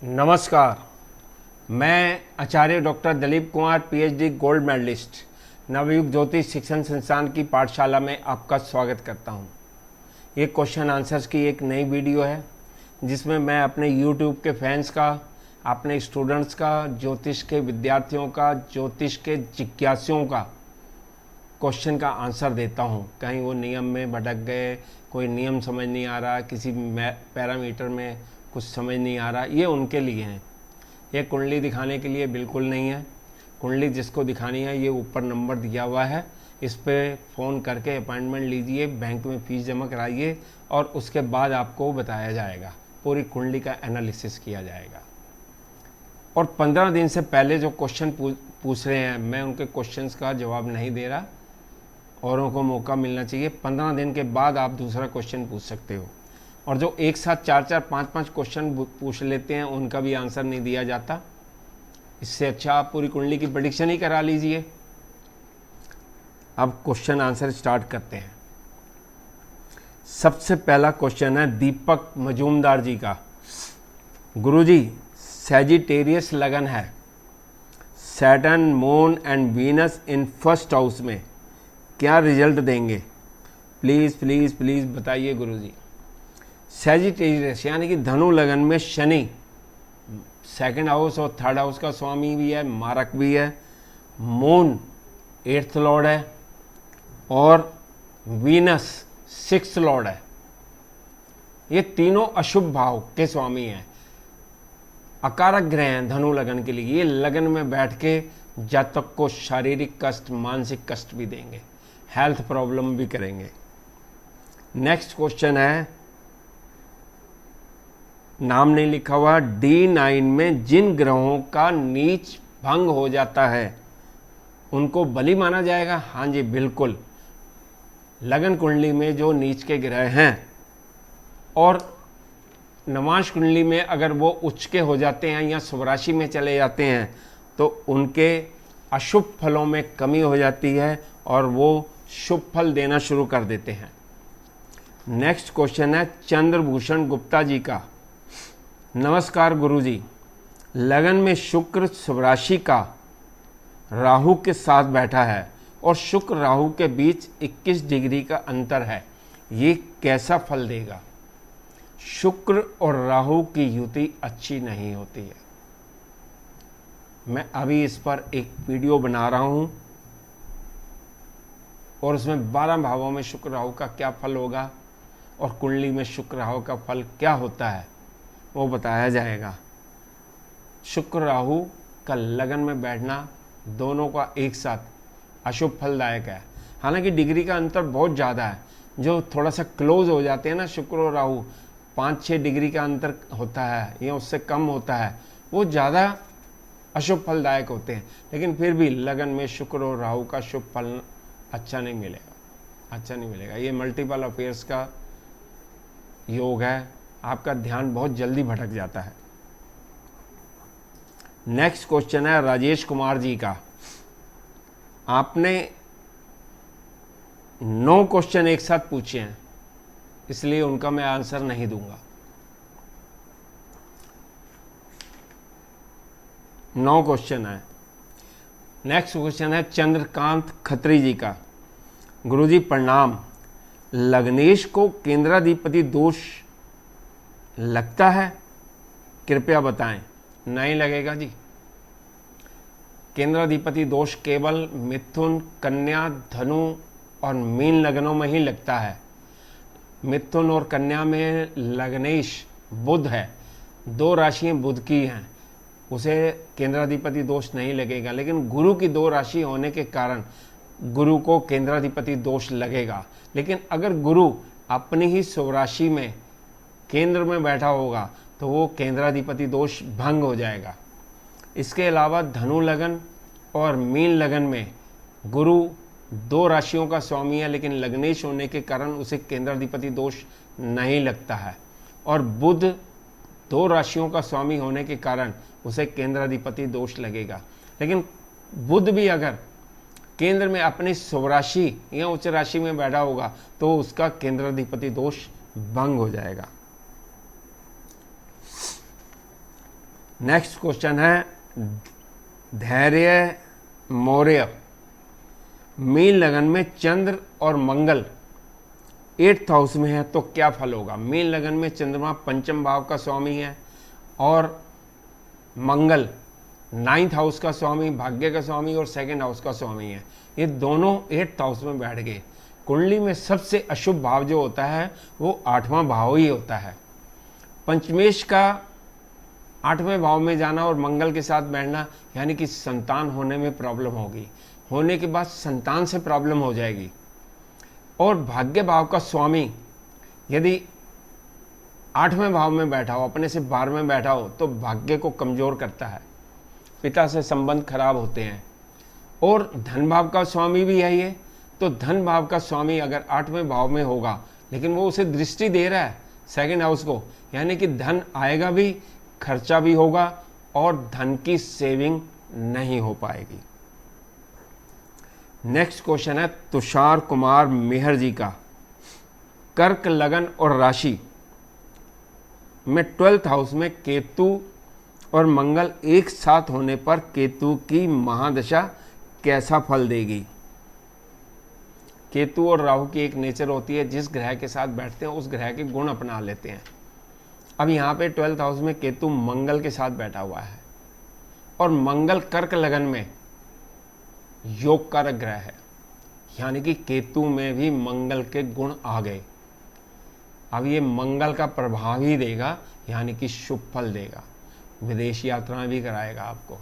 नमस्कार। मैं Acharya doctor Dalip Kumar PhD gold medalist Navyug Jyotish Shikshan संस्थान की पाठशाला में आपका स्वागत करता हूं। ये क्वेश्चन आंसर्स की एक नई वीडियो है जिसमें मैं अपने YouTube के फैंस का, अपने स्टूडेंट्स का, ज्योतिष के विद्यार्थियों का, ज्योतिष के जिज्ञासुओं का क्वेश्चन का आंसर देता हूं। कहीं वो नियम में भटक गए, कोई नियम समझ नहीं आ रहा, किसी पैरामीटर में कुछ समझ नहीं आ रहा, ये उनके लिए हैं। ये कुंडली दिखाने के लिए बिल्कुल नहीं है। कुंडली जिसको दिखानी है ये ऊपर नंबर दिया हुआ है, इस पर फ़ोन करके अपॉइंटमेंट लीजिए, बैंक में फ़ीस जमा कराइए और उसके बाद आपको बताया जाएगा, पूरी कुंडली का एनालिसिस किया जाएगा। और 15 दिन से पहले जो क्वेश्चन पूछ रहे हैं, मैं उनके क्वेश्चंस का जवाब नहीं दे रहा, औरों को मौका मिलना चाहिए। 15 दिन के बाद आप दूसरा क्वेश्चन पूछ सकते हो। और जो एक साथ 4-4, 5-5 क्वेश्चन पूछ लेते हैं उनका भी आंसर नहीं दिया जाता। इससे अच्छा आप पूरी कुंडली की प्रेडिक्शन ही करा लीजिए। अब क्वेश्चन आंसर स्टार्ट करते हैं। सबसे पहला क्वेश्चन है दीपक मजूमदार जी का। गुरुजी, सैजिटेरियस लगन है, Saturn, moon and Venus in first house में, क्या रिजल्ट देंगे? प्लीज़ प्लीज़ प्लीज़ बताइए गुरुजी। सैजिटेरियस यानी कि धनु लगन में शनि सेकंड हाउस और थर्ड हाउस का स्वामी भी है, मारक भी है। मून 8th लॉर्ड है और वीनस 6th लॉर्ड है। ये तीनों अशुभ भाव के स्वामी हैं, अकारक ग्रह हैं धनु लगन के लिए। ये लगन में बैठ के जातक को शारीरिक कष्ट, मानसिक कष्ट भी देंगे, हेल्थ प्रॉब्लम भी करेंगे। नेक्स्ट क्वेश्चन है, नाम नहीं लिखा हुआ, D9 में जिन ग्रहों का नीच भंग हो जाता है उनको बलि माना जाएगा? हाँ जी बिल्कुल। लगन कुंडली में जो नीच के ग्रह हैं और नवांश कुंडली में अगर वो उच्च के हो जाते हैं या शुभ राशि में चले जाते हैं तो उनके अशुभ फलों में कमी हो जाती है और वो शुभ फल देना शुरू कर देते हैं। नेक्स्ट क्वेश्चन है चंद्रभूषण गुप्ता जी का। नमस्कार गुरुजी, लगन में शुक्र शुभ राशि का राहु के साथ बैठा है और शुक्र राहु के बीच 21 डिग्री का अंतर है, ये कैसा फल देगा? शुक्र और राहु की युति अच्छी नहीं होती है। मैं अभी इस पर एक वीडियो बना रहा हूं और उसमें 12 भावों में शुक्र राहु का क्या फल होगा और कुंडली में शुक्र राहु का फल क्या होता है वो बताया जाएगा। शुक्र राहु का लगन में बैठना दोनों का एक साथ अशुभ फलदायक है। हालांकि डिग्री का अंतर बहुत ज़्यादा है। जो थोड़ा सा क्लोज हो जाते हैं ना शुक्र और राहु, 5-6 डिग्री का अंतर होता है या उससे कम होता है, वो ज़्यादा अशुभ फलदायक होते हैं। लेकिन फिर भी लगन में शुक्र और राहु का शुभ फल अच्छा नहीं मिलेगा। ये मल्टीपल अफेयर्स का योग है, आपका ध्यान बहुत जल्दी भटक जाता है। नेक्स्ट क्वेश्चन है राजेश कुमार जी का। आपने 9 क्वेश्चन एक साथ पूछे हैं, इसलिए उनका मैं आंसर नहीं दूंगा। 9 क्वेश्चन है। नेक्स्ट क्वेश्चन है चंद्रकांत खत्री जी का। गुरुजी प्रणाम, लग्नेश को केंद्राधिपति दोष लगता है? कृपया बताएं। नहीं लगेगा जी। केंद्राधिपति दोष केवल मिथुन, कन्या, धनु और मीन लगनों में ही लगता है। मिथुन और कन्या में लग्नेश बुध है, 2 राशियां बुध की हैं, उसे केंद्राधिपति दोष नहीं लगेगा। लेकिन गुरु की 2 राशि होने के कारण गुरु को केंद्राधिपति दोष लगेगा। लेकिन अगर गुरु अपनी ही शुभ राशि में केंद्र में बैठा होगा तो वो केंद्राधिपति दोष भंग हो जाएगा। इसके अलावा धनु लगन और मीन लगन में गुरु 2 राशियों का स्वामी है, लेकिन लग्नेश होने के कारण उसे केंद्राधिपति दोष नहीं लगता है। और बुध 2 राशियों का स्वामी होने के कारण उसे केंद्राधिपति दोष लगेगा। लेकिन बुध भी अगर केंद्र में अपनी शुभ राशि या उच्च राशि में बैठा होगा तो उसका केंद्राधिपति दोष भंग हो जाएगा। नेक्स्ट क्वेश्चन है धैर्य मौर्य। मीन लगन में चंद्र और मंगल 8th हाउस में है तो क्या फल होगा? मीन लगन में चंद्रमा पंचम भाव का स्वामी है और मंगल 9th हाउस का स्वामी, भाग्य का स्वामी और 2nd हाउस का स्वामी है। ये दोनों 8th हाउस में बैठ गए। कुंडली में सबसे अशुभ भाव जो होता है वो 8वां भाव ही होता है। पंचमेश का 8वें भाव में जाना और मंगल के साथ बैठना यानी कि संतान होने में प्रॉब्लम होगी, होने के बाद संतान से प्रॉब्लम हो जाएगी। और भाग्य भाव का स्वामी यदि 8वें भाव में बैठा हो, अपने से 12वें बैठा हो, तो भाग्य को कमज़ोर करता है, पिता से संबंध खराब होते हैं। और धन भाव का स्वामी भी है ये, तो धन भाव का स्वामी अगर 8वें भाव में होगा लेकिन वो उसे दृष्टि दे रहा है 2nd हाउस को, यानी कि धन आएगा भी, खर्चा भी होगा और धन की सेविंग नहीं हो पाएगी। नेक्स्ट क्वेश्चन है तुषार कुमार मेहर जी का। कर्क लगन और राशि में 12th हाउस में केतु और मंगल एक साथ होने पर केतु की महादशा कैसा फल देगी? केतु और राहु की एक नेचर होती है, जिस ग्रह के साथ बैठते हैं उस ग्रह के गुण अपना लेते हैं। अब यहाँ पे 12th हाउस में केतु मंगल के साथ बैठा हुआ है और मंगल कर्क लगन में योग कारक ग्रह है, यानी कि केतु में भी मंगल के गुण आ गए। अब ये मंगल का प्रभाव ही देगा, यानी कि शुभ फल देगा। विदेश यात्राएं भी कराएगा आपको,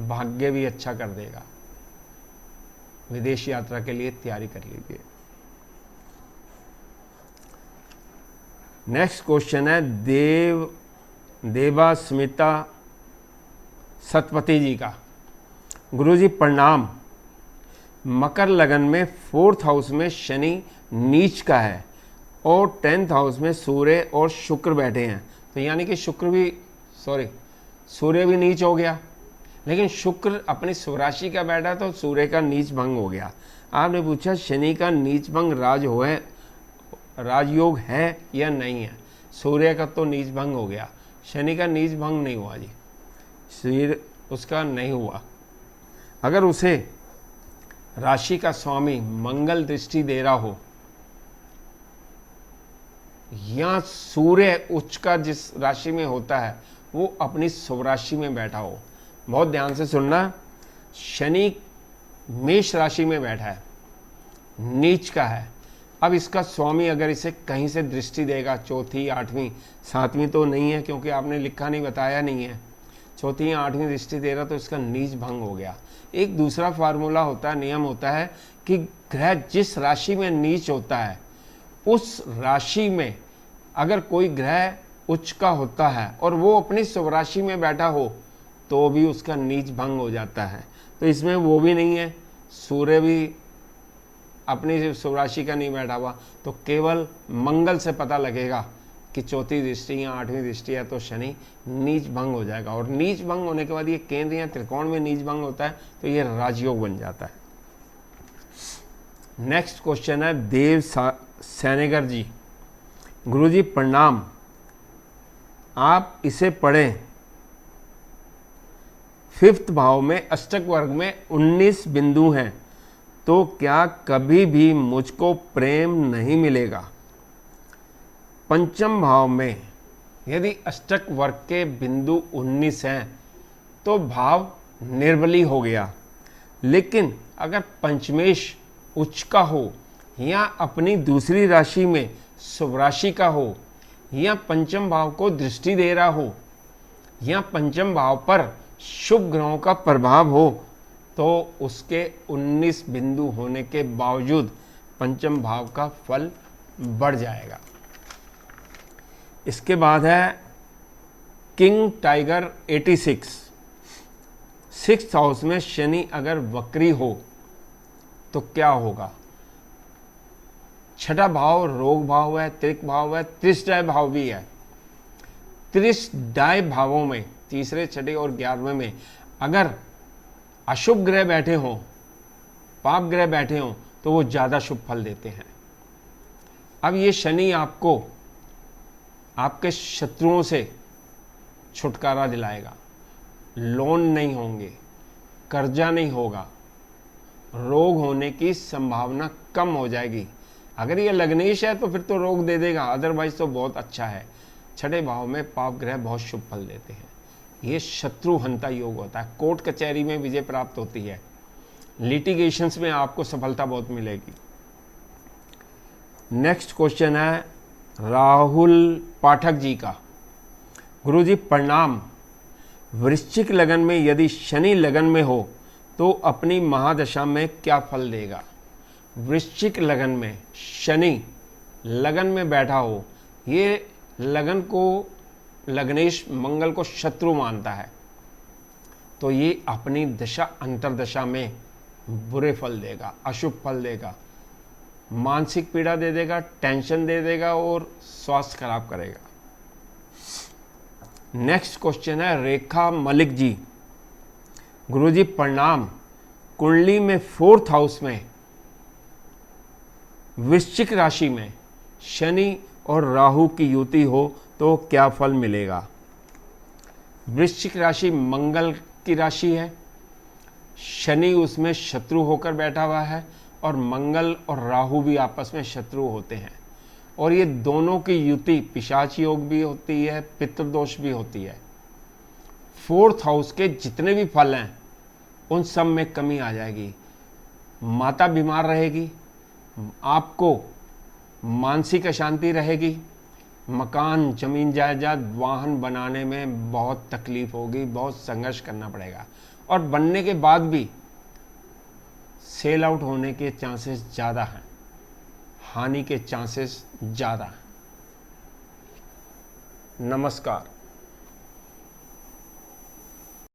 भाग्य भी अच्छा कर देगा। विदेश यात्रा के लिए तैयारी कर लीजिए। नेक्स्ट क्वेश्चन है देवा स्मिता सतपति जी का। गुरुजी प्रणाम। मकर लगन में 4th हाउस में शनि नीच का है और 10th हाउस में सूर्य और शुक्र बैठे हैं, तो यानी कि सूर्य भी नीच हो गया, लेकिन शुक्र अपनी स्वराशि का बैठा तो सूर्य का नीच भंग हो गया। आपने पूछा शनि का नीच भंग राजयोग है या नहीं है? सूर्य का तो नीच भंग हो गया, शनि का नीच भंग नहीं हुआ जी, शरीर उसका नहीं हुआ। अगर उसे राशि का स्वामी मंगल दृष्टि दे रहा हो या सूर्य उच्च का जिस राशि में होता है वो अपनी स्वराशि में बैठा हो, बहुत ध्यान से सुनना, शनि मेष राशि में बैठा है, नीच का है। अब इसका स्वामी अगर इसे कहीं से दृष्टि देगा, 4th, 8वीं, 7वीं तो नहीं है क्योंकि आपने लिखा नहीं, बताया नहीं है, 4th या 8वीं दृष्टि दे रहा तो इसका नीच भंग हो गया। एक दूसरा फार्मूला होता है, नियम होता है कि ग्रह जिस राशि में नीच होता है उस राशि में अगर कोई ग्रह उच्च का होता है और वो अपनी स्वराशि में बैठा हो तो भी उसका नीच भंग हो जाता है। तो इसमें वो भी नहीं है, सूर्य भी अपनी स्वराशि का नहीं बैठा हुआ, तो केवल मंगल से पता लगेगा कि 4th दृष्टि या 8वीं दृष्टि है तो शनि नीच भंग हो जाएगा। और नीच भंग होने के बाद ये केंद्र या त्रिकोण में नीच भंग होता है तो ये राजयोग बन जाता है। नेक्स्ट क्वेश्चन है देव सैनेगर जी। गुरुजी प्रणाम, आप इसे पढ़ें। 5th भाव में अष्टक वर्ग में 19 बिंदु हैं तो क्या कभी भी मुझको प्रेम नहीं मिलेगा? 5th भाव में यदि अष्टक वर्ग के बिंदु 19 हैं तो भाव निर्बली हो गया, लेकिन अगर पंचमेश उच्च का हो या अपनी दूसरी राशि में स्वराशि का हो या 5th भाव को दृष्टि दे रहा हो या 5th भाव पर शुभ ग्रहों का प्रभाव हो तो उसके 19 बिंदु होने के बावजूद 5th भाव का फल बढ़ जाएगा। इसके बाद है किंग टाइगर 86। 6th हाउस में शनि अगर वक्री हो तो क्या होगा? 6ठा भाव रोग भाव है, त्रिक भाव है, त्रिशडाय भाव भी है। त्रिशडाय भावों में 3रे, 6ठे और 11वें में अगर अशुभ ग्रह बैठे हों, पाप ग्रह बैठे हों तो वो ज़्यादा शुभ फल देते हैं। अब ये शनि आपको आपके शत्रुओं से छुटकारा दिलाएगा। लोन नहीं होंगे, कर्जा नहीं होगा, रोग होने की संभावना कम हो जाएगी। अगर ये लग्नेश है तो फिर तो रोग दे देगा, अदरवाइज तो बहुत अच्छा है। छठे भाव में पाप ग्रह बहुत शुभ फल देते हैं। ये शत्रु हंता योग होता है। कोर्ट कचहरी में विजय प्राप्त होती है। लिटिगेशंस में आपको सफलता बहुत मिलेगी। नेक्स्ट क्वेश्चन है राहुल पाठक जी का। गुरुजी प्रणाम। वृश्चिक लगन में यदि शनि लगन में हो तो अपनी महादशा में क्या फल देगा? वृश्चिक लगन में शनि लगन में बैठा हो, ये लगन को लग्नेश मंगल को शत्रु मानता है, तो ये अपनी दशा अंतरदशा में बुरे फल देगा, अशुभ फल देगा, मानसिक पीड़ा दे देगा, टेंशन दे देगा और स्वास्थ्य खराब करेगा। नेक्स्ट क्वेश्चन है रेखा मलिक जी। गुरुजी प्रणाम। कुंडली में 4th हाउस में वृश्चिक राशि में शनि और राहु की युति हो तो क्या फल मिलेगा? वृश्चिक राशि मंगल की राशि है, शनि उसमें शत्रु होकर बैठा हुआ है और मंगल और राहु भी आपस में शत्रु होते हैं, और ये दोनों की युति पिशाच योग भी होती है, पितृदोष भी होती है। 4th हाउस के जितने भी फल हैं उन सब में कमी आ जाएगी। माता बीमार रहेगी, आपको मानसिक अशांति रहेगी, मकान जमीन जायदाद वाहन बनाने में बहुत तकलीफ होगी, बहुत संघर्ष करना पड़ेगा, और बनने के बाद भी सेल आउट होने के चांसेस ज़्यादा हैं, हानि के चांसेस ज़्यादा हैं। नमस्कार।